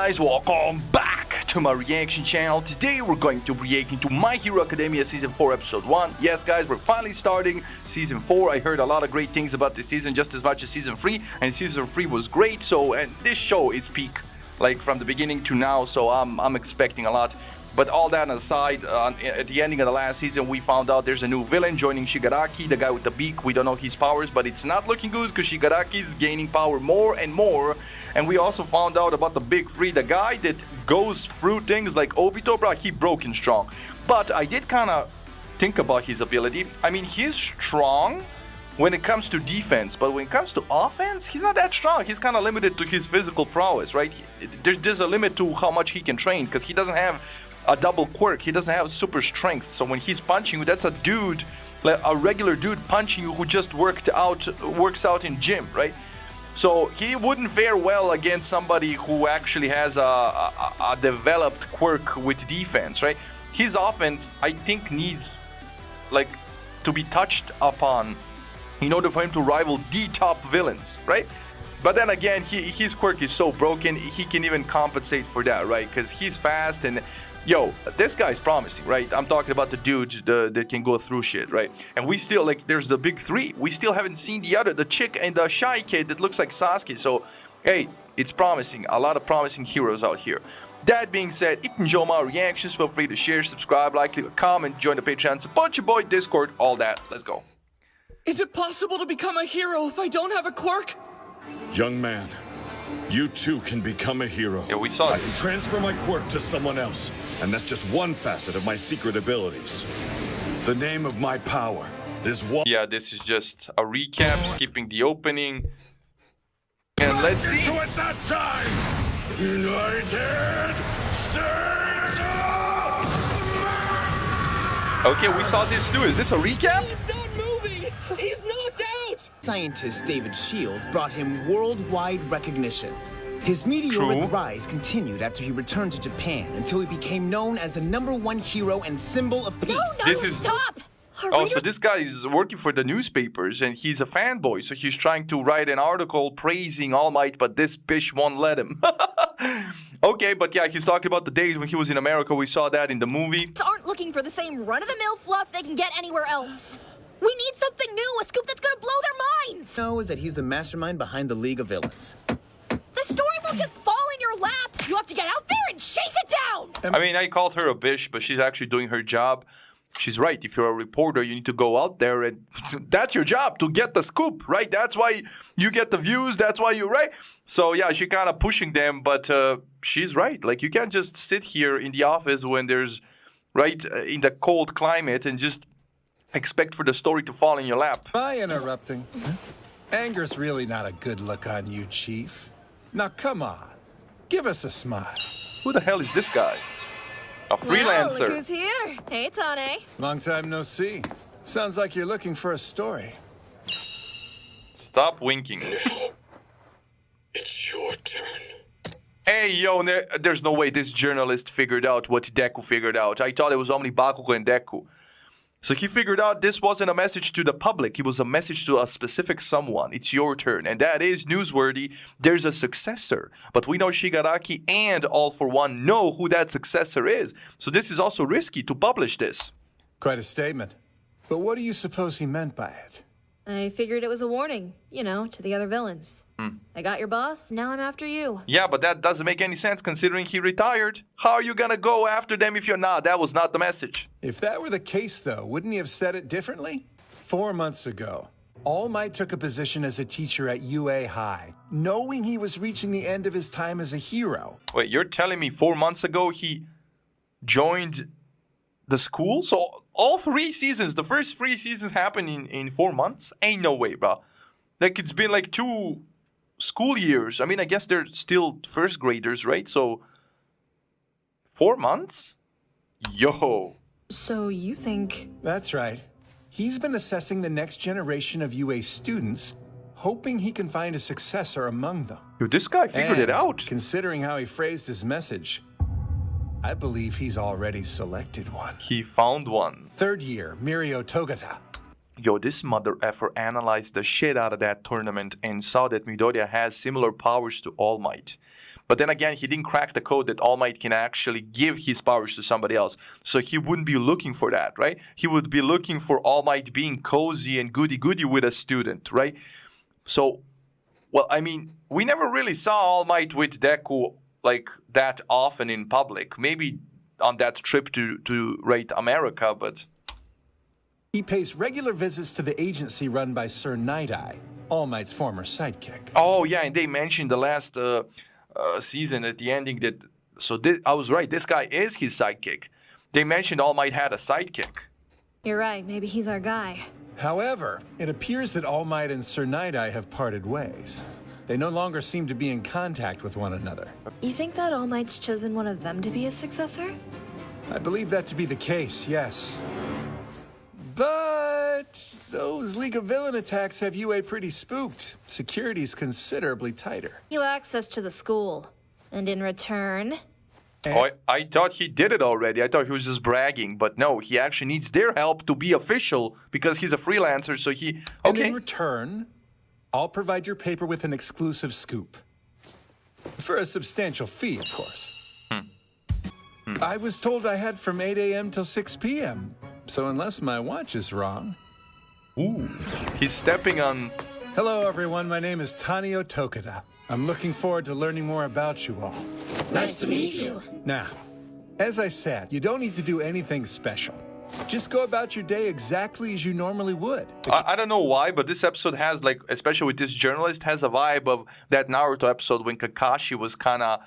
guys, welcome back to my reaction channel. Today we're going to be reacting to My Hero Academia Season 4 Episode 1. Yes guys, we're finally starting Season 4. I heard a lot of great things about this season, just as much as Season 3, and Season 3 was great. And this show is peak, like from the beginning to now, so I'm expecting a lot. But all that aside, at the ending of the last season, we found out there's a new villain joining Shigaraki, the guy with the beak. We don't know his powers, but it's not looking good because Shigaraki is gaining power more and more. And we also found out about the big three, the guy that goes through things like Obito, bro, he broken strong. But I did kind of think about his ability. I mean, he's strong when it comes to defense, but when it comes to offense, he's not that strong. He's kind of limited to his physical prowess, right? There's a limit to how much he can train because he doesn't have a double quirk. He doesn't have super strength. So when he's punching you, that's a dude, like a regular dude punching you who just works out in gym, right? So he wouldn't fare well against somebody who actually has a developed quirk with defense, right? His offense, I think, needs like to be touched upon in order for him to rival the top villains, right? But then again, his quirk is so broken, he can even compensate for that, right? Because he's fast and yo, this guy's promising, right? I'm talking about the dude that can go through shit, right? And we still, like, there's the big three. We still haven't seen the chick and the shy kid that looks like Sasuke. So, hey, it's promising. A lot of promising heroes out here. That being said, if you enjoy my reactions, feel free to share, subscribe, like, leave a comment, join the Patreon, support your boy, Discord, all that. Let's go. Is it possible to become a hero if I don't have a quirk? Young man, you too can become a hero. Yeah, we saw I this. can transfer my quirk to someone else, and that's just one facet of my secret abilities. The name of my power is one. Yeah, this is just a recap, skipping the opening. And let's see. At that time, United States of Okay, we saw this too. Is this a recap? He's not moving! He's knocked out! Scientist David Shield brought him worldwide recognition. His meteoric rise continued after he returned to Japan until he became known as the #1 hero and symbol of peace. No, This is- stop! Oh, so this guy is working for the newspapers and he's a fanboy. So he's trying to write an article praising All Might, but this bitch won't let him. Okay, but yeah, he's talking about the days when he was in America. We saw that in the movie. Aren't looking for the same run-of-the-mill fluff they can get anywhere else. We need something new, a scoop that's gonna blow their minds. Know is that he's the mastermind behind the League of Villains. The story won't just fall in your lap. You have to get out there and chase it down. I mean, I called her a bitch, but she's actually doing her job. She's right. If you're a reporter, you need to go out there and that's your job, to get the scoop, right? That's why you get the views. That's why you right. So yeah, she kind of pushing them, but she's right. Like you can't just sit here in the office when there's in the cold climate and just expect for the story to fall in your lap. Am I interrupting? Anger's really not a good look on you, Chief. Now come on, give us a smile. Who the hell is this guy? A freelancer. Well, look who's here. Hey, Tane. Long time no see. Sounds like you're looking for a story. Stop winking. It's your turn. Hey, yo, there's no way this journalist figured out what Deku figured out. I thought it was only Bakugo and Deku. So he figured out this wasn't a message to the public. It was a message to a specific someone. It's your turn. And that is newsworthy. There's a successor. But we know Shigaraki and All For One know who that successor is. So this is also risky to publish this. Quite a statement. But what do you suppose he meant by it? I figured it was a warning, you know, to the other villains. I got your boss, now I'm after you. Yeah, but that doesn't make any sense considering he retired. How are you gonna go after them if you're not? That was not the message. If that were the case, though, wouldn't he have said it differently? 4 months ago, All Might took a position as a teacher at UA High, knowing he was reaching the end of his time as a hero. Wait, you're telling me 4 months ago he joined the school? So all 3 seasons, the first 3 seasons happened in 4 months? Ain't no way, bro. Like it's been like 2 school years. I mean, I guess they're still first graders, right? So 4 months? Yo. So you think... That's right. He's been assessing the next generation of UA students, hoping he can find a successor among them. Yo, this guy figured it And out. Considering how he phrased his message, I believe he's already selected one. He found one. 3rd year, Mirio Togata. Yo, this mother effer analyzed the shit out of that tournament and saw that Midoriya has similar powers to All Might. But then again, he didn't crack the code that All Might can actually give his powers to somebody else. So he wouldn't be looking for that, right? He would be looking for All Might being cozy and goody-goody with a student, right? So, well, I mean, we never really saw All Might with Deku like that often in public. Maybe on that trip to right, America, but... He pays regular visits to the agency run by Sir Night-Eye, All Might's former sidekick. Oh, yeah, and they mentioned the last... season at the ending that I was right, this guy is his sidekick. They mentioned All Might had a sidekick. You're right, maybe he's our guy. However, it appears that All Might and Sir Night-Eye have parted ways. They no longer seem to be in contact with one another. You think that All Might's chosen one of them to be his successor? I believe that to be the case, yes. But those League of Villain attacks have UA pretty spooked. Security's considerably tighter. You access to the school. And in return... Oh, I thought he did it already. I thought he was just bragging. But no, he actually needs their help to be official because he's a freelancer, so he... Okay. And in return, I'll provide your paper with an exclusive scoop. For a substantial fee, of course. I was told I had from 8 a.m. till 6 p.m., so unless my watch is wrong... Ooh, he's stepping on... Hello, everyone. My name is Tanio Tokada. I'm looking forward to learning more about you all. Nice to meet you. Now, as I said, you don't need to do anything special. Just go about your day exactly as you normally would. I don't know why, but this episode has, like, especially with this journalist, has a vibe of that Naruto episode when Kakashi was kind of...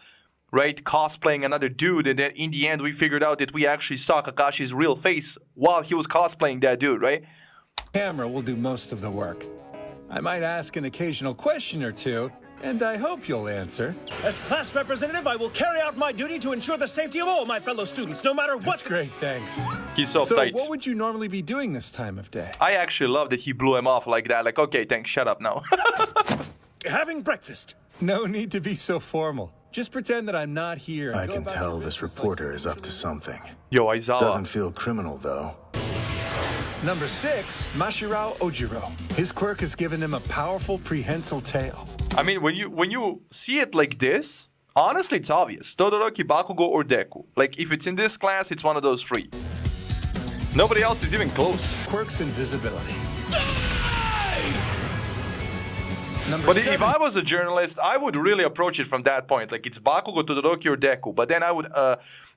right, cosplaying another dude, and then in the end we figured out that we actually saw Kakashi's real face while he was cosplaying that dude, right? Camera will do most of the work. I might ask an occasional question or two, and I hope you'll answer. As class representative, I will carry out my duty to ensure the safety of all my fellow students, no matter what... That's great, thanks. He's so tight. What would you normally be doing this time of day? I actually love that he blew him off like that, like, okay, thanks, shut up now. Having breakfast. No need to be so formal. Just pretend that I'm not here. I can tell this reporter is up to something. Yo, Aizawa. Doesn't feel criminal, though. Number 6, Mashirao Ojiro. His quirk has given him a powerful prehensile tail. I mean, when you see it like this, honestly, it's obvious. Todoroki, Bakugo, or Deku. Like, if it's in this class, it's one of those three. Nobody else is even close. Quirk's invisibility. But if I was a journalist, I would really approach it from that point. Like, it's Bakugo, Todoroki, or Deku. But then I would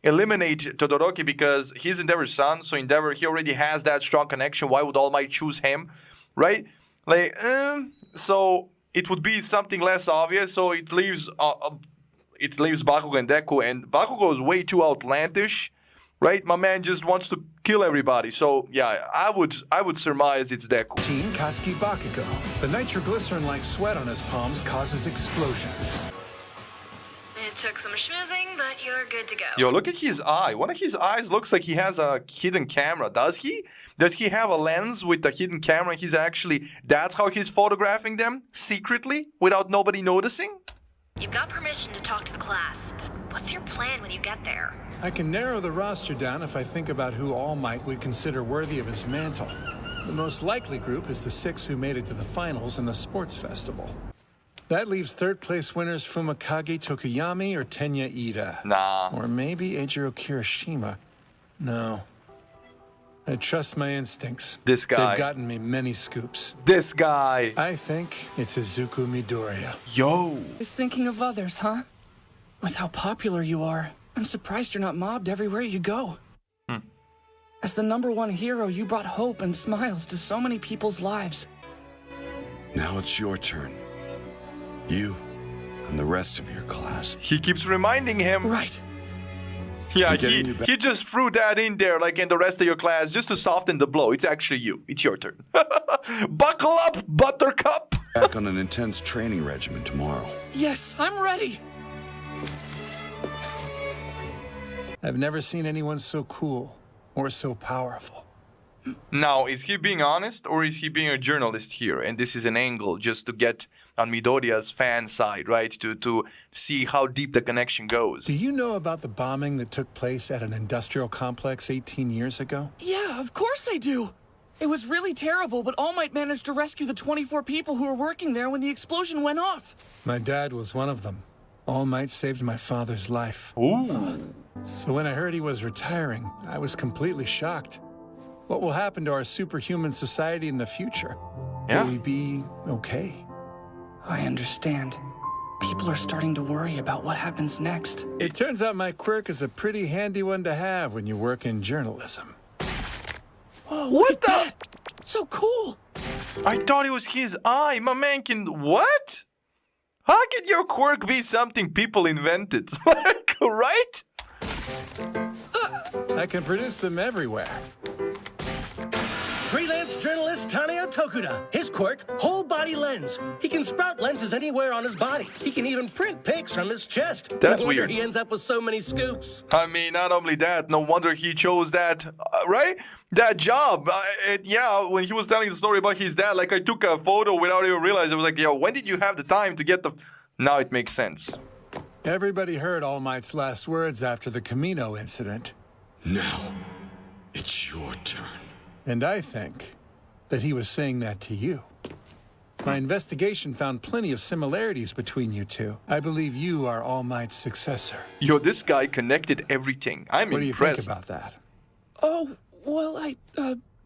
eliminate Todoroki because he's Endeavor's son. So Endeavor, he already has that strong connection. Why would All Might choose him? Right? Like, so it would be something less obvious. So it leaves Bakugo and Deku. And Bakugo is way too outlandish. Right? My man just wants to kill everybody. So, yeah, I would surmise it's Deku. Team Katsuki Bakugo. The nitroglycerin-like sweat on his palms causes explosions. It took some schmoozing, but you're good to go. Yo, look at his eye. One of his eyes looks like he has a hidden camera. Does he? Does he have a lens with a hidden camera? That's how he's photographing them? Secretly? Without nobody noticing? You've got permission to talk to the class. What's your plan when you get there? I can narrow the roster down if I think about who All Might would consider worthy of his mantle. The most likely group is the 6 who made it to the finals in the sports festival. That leaves third-place winners Fumakage Tokuyami or Tenya Ida. Nah. Or maybe Eijiro Kirishima. No. I trust my instincts. This guy. They've gotten me many scoops. This guy. I think it's Izuku Midoriya. Yo. Is thinking of others, huh? With how popular you are, I'm surprised you're not mobbed everywhere you go. As the #1 hero, you brought hope and smiles to so many people's lives. Now it's your turn. You and the rest of your class. He keeps reminding him. Right. Yeah, he just threw that in there, like in the rest of your class, just to soften the blow. It's actually you. It's your turn. Buckle up, Buttercup. Back on an intense training regimen tomorrow. Yes, I'm ready. I've never seen anyone so cool or so powerful. Now, is he being honest or is he being a journalist here? And this is an angle just to get on Midoriya's fan side, right? To see how deep the connection goes. Do you know about the bombing that took place at an industrial complex 18 years ago? Yeah, of course I do. It was really terrible, but All Might managed to rescue the 24 people who were working there when the explosion went off. My dad was one of them. All Might saved my father's life. Ooh. So when I heard he was retiring, I was completely shocked. What will happen to our superhuman society in the future? Yeah. Will we be okay? I understand. People are starting to worry about what happens next. It turns out my quirk is a pretty handy one to have when you work in journalism. Whoa, What the? that. So cool. I thought it was his eye. My man can... What? How could your quirk be something people invented? Like, right? I can produce them everywhere. Freelance journalist Taneo Tokuda. His quirk, whole body lens. He can sprout lenses anywhere on his body. He can even print pics from his chest. That's No wonder weird. he ends up with so many scoops. I mean, not only that, no wonder he chose that, right? That job. Yeah, when he was telling the story about his dad, like I took a photo without even realizing. I was like, yo, when did you have the time to get the... Now it makes sense. Everybody heard All Might's last words after the Camino incident. Now, it's your turn. And I think that he was saying that to you. My investigation found plenty of similarities between you two. I believe you are All Might's successor. Yo, this guy connected everything. I'm What do you impressed. think about that? Oh, well,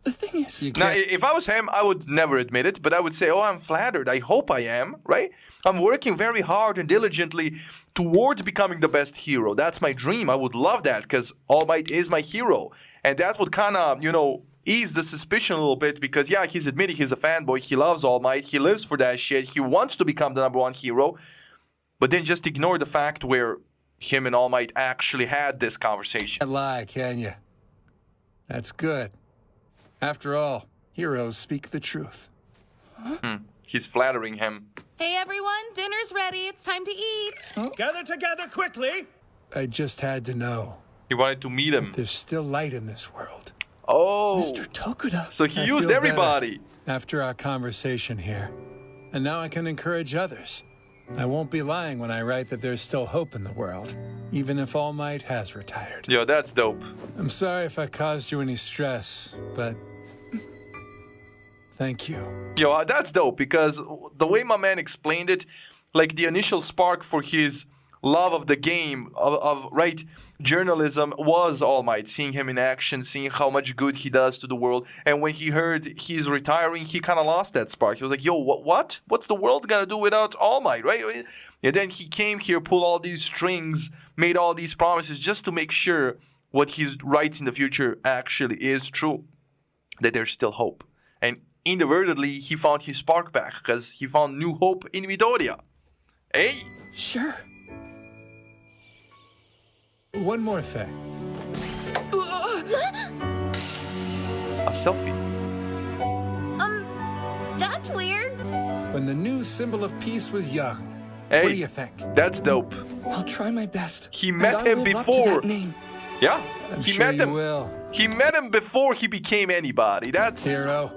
the thing is... You Now, can't- if I was him, I would never admit it, but I would say, oh, I'm flattered. I hope I am, right? I'm working very hard and diligently towards becoming the best hero. That's my dream. I would love that because All Might is my hero. And that would kind of, ease the suspicion a little bit because, yeah, he's admitting he's a fanboy. He loves All Might. He lives for that shit. He wants to become the number one hero. But then just ignore the fact where him and All Might actually had this conversation. Can't lie, can you? That's good. After all, heroes speak the truth. He's flattering him. Hey everyone, dinner's ready. It's time to eat. Gather together quickly. I just had to know. He wanted to meet him. There's still light in this world. Oh, Mr. Tokuda. so he I used feel everybody. better after our conversation here. And now I can encourage others. I won't be lying when I write that there's still hope in the world, even if All Might has retired. Yo, that's dope. I'm sorry if I caused you any stress, but thank you. Yo, that's dope because the way my man explained it, like the initial spark for his love of the game, of right, journalism was All Might. Seeing him in action, seeing how much good he does to the world. And when he heard he's retiring, he kind of lost that spark. He was like, yo, what? What's the world gonna do without All Might, right? And then he came here, pulled all these strings, made all these promises just to make sure what he writes in the future actually is true. That there's still hope. And inadvertently, he found his spark back because he found new hope in Midoriya. Hey! Sure. One more thing. A selfie. That's weird. When the new symbol of peace was young, Hey, what do you think? that's dope. I'll try my best. He And met I'll him live up to before. that name. Yeah, I'm he sure met you him. will. He met him before he became anybody. That's Hero.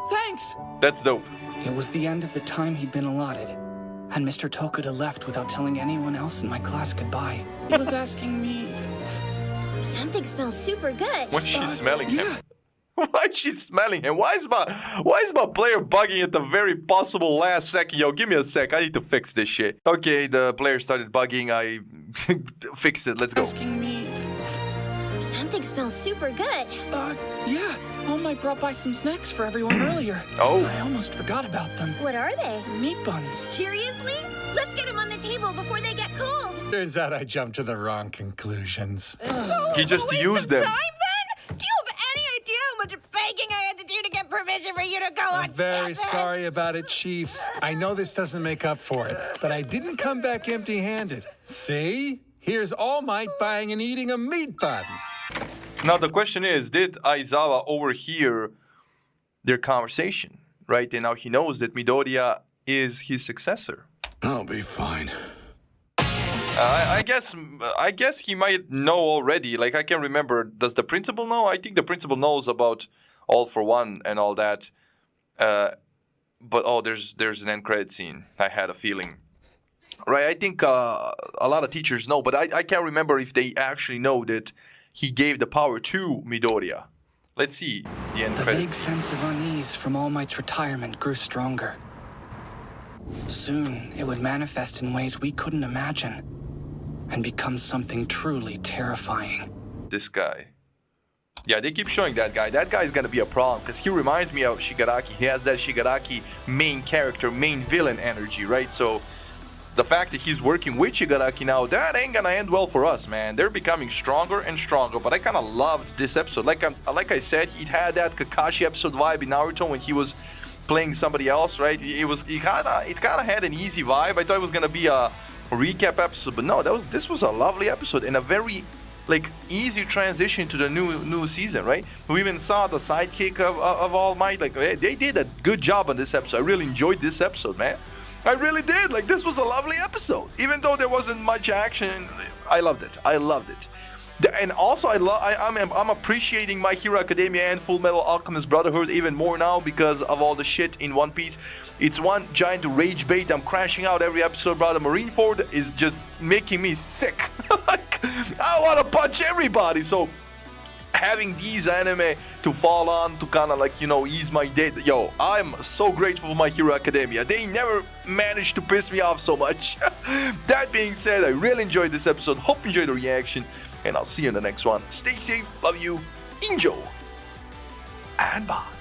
Thanks. dope. It was the end of the time he'd been allotted, and Mr. Tokuda left without telling anyone else in my class goodbye. He was asking me... Something smells super good. Why is she smelling him? yeah. Why is she smelling him? Why is my player bugging at the very possible last second? Yo, give me a sec. I need to fix this shit. Okay, the player started bugging. I fixed it. Let's go. Asking me... Something smells super good. Yeah. All Might brought by some snacks for everyone earlier. Oh. I almost forgot about them. What are they? Meat buns. Seriously? Let's get them on the table before they get cold. Turns out I jumped to the wrong conclusions. He just Waste used of them. time then? Do you have any idea how much begging I had to do to get permission for you to go on I'm very campus? sorry about it, Chief. I know this doesn't make up for it, but I didn't come back empty-handed. See? Here's All Might buying and eating a meat bun. Now the question is, did Aizawa overhear their conversation, right? And now he knows that Midoriya is his successor. I'll be fine. I guess he might know already. Like I can remember. Does the principal know? I think the principal knows about All for One and all that. But there's an end credit scene. I had a feeling. Right. I think a lot of teachers know, but I can't remember if they actually know that he gave the power to Midoriya. Let's see the end The vague credits. sense of unease from All Might's retirement grew stronger. Soon, it would manifest in ways we couldn't imagine, and become something truly terrifying. This guy. Yeah, they keep showing that guy. That guy is gonna be a problem, because he reminds me of Shigaraki. He has that Shigaraki main character, main villain energy, right? So, the fact that he's working with Shigaraki now, that ain't gonna end well for us, man. They're becoming stronger and stronger, but I kind of loved this episode. Like I said, it had that Kakashi episode vibe in Naruto when he was playing somebody else, right? It kind of had an easy vibe. I thought it was gonna be a recap episode, but no, this was a lovely episode and a very like easy transition to the new season, right? We even saw the sidekick of All Might. Like they did a good job on this episode. I really enjoyed this episode, man. I really did. Like, this was a lovely episode. Even though there wasn't much action, I loved it. I loved it. And also, I'm appreciating My Hero Academia and Full Metal Alchemist Brotherhood even more now because of all the shit in One Piece. It's one giant rage bait. I'm crashing out every episode, brother. Marineford is just making me sick. Like, I want to punch everybody. So, having these anime to fall on to kind of like, you know, ease my day. Yo, I'm so grateful for My Hero Academia. They never managed to piss me off so much. That being said, I really enjoyed this episode. Hope you enjoyed the reaction. And I'll see you in the next one. Stay safe, love you, enjoy, and bye.